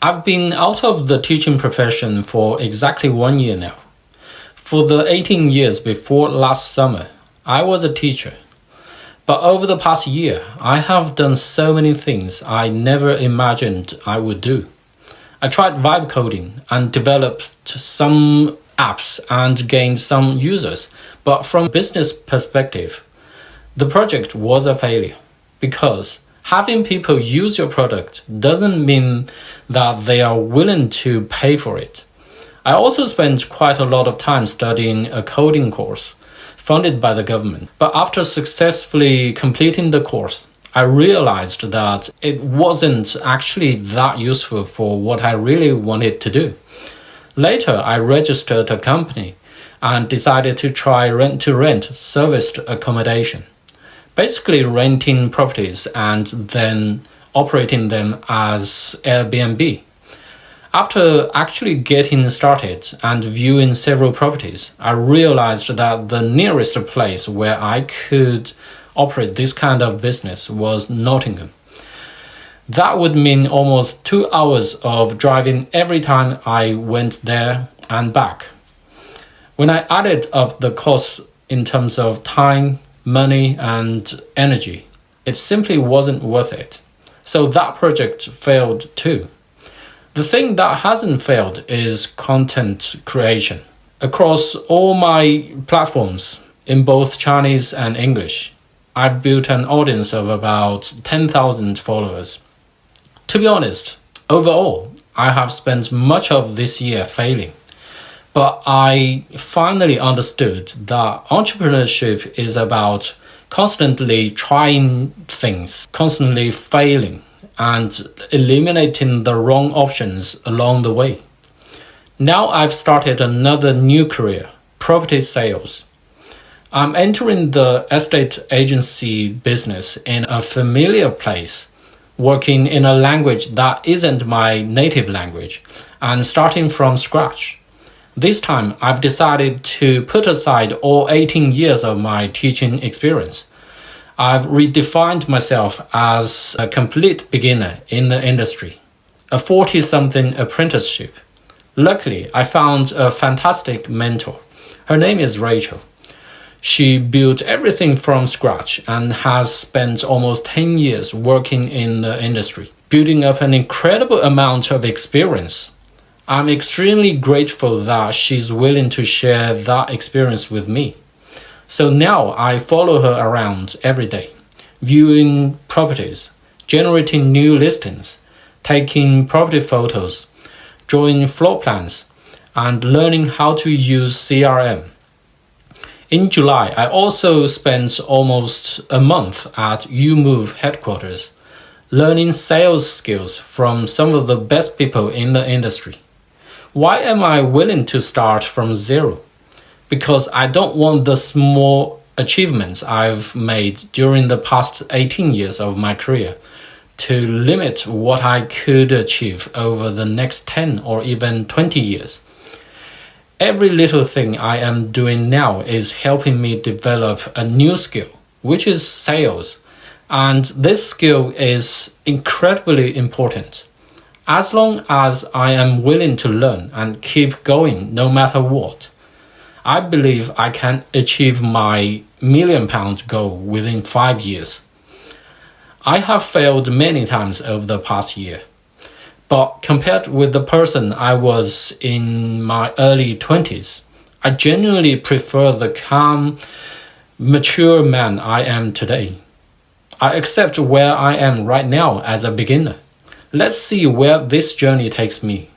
I've been out of the teaching profession for exactly 1 year now. For the 18 years before last summer, I was a teacher. But over the past year, I have done so many things I never imagined I would do. I tried vibe coding and developed some apps and gained some users. But from a business perspective, the project was a failure because having people use your product doesn't mean that they are willing to pay for it. I also spent quite a lot of time studying a coding course funded by the government. But after successfully completing the course, I realized that it wasn't actually that useful for what I really wanted to do. Later, I registered a company and decided to try rent-to-rent serviced accommodation. Basically renting properties and then operating them as Airbnb. After actually getting started and viewing several properties, I realized that the nearest place where I could operate this kind of business was Nottingham. That would mean almost 2 hours of driving every time I went there and back. When I added up the costs in terms of time, money, and energy, it simply wasn't worth it. So that project failed too. The thing that hasn't failed is content creation. Across all my platforms, in both Chinese and English, I've built an audience of about 10,000 followers. To be honest, overall, I have spent much of this year failing. But I finally understood that entrepreneurship is about constantly trying things, constantly failing, and eliminating the wrong options along the way. Now I've started another new career, property sales. I'm entering the estate agency business in a familiar place, working in a language that isn't my native language, and starting from scratch. This time, I've decided to put aside all 18 years of my teaching experience. I've redefined myself as a complete beginner in the industry, a 40-something apprenticeship. Luckily, I found a fantastic mentor. Her name is Rachel. She built everything from scratch and has spent almost 10 years working in the industry, building up an incredible amount of experience. I'm extremely grateful that she's willing to share that experience with me. So now I follow her around every day, viewing properties, generating new listings, taking property photos, drawing floor plans, and learning how to use CRM. In July, I also spent almost a month at YouMove headquarters, learning sales skills from some of the best people in the industry. Why am I willing to start from zero? Because I don't want the small achievements I've made during the past 18 years of my career to limit what I could achieve over the next 10 or even 20 years. Every little thing I am doing now is helping me develop a new skill, which is sales. And this skill is incredibly important. As long as I am willing to learn and keep going no matter what, I believe I can achieve my £1,000,000 goal within 5 years. I have failed many times over the past year, but compared with the person I was in my early 20s, I genuinely prefer the calm, mature man I am today. I accept where I am right now as a beginner. Let's see where this journey takes me.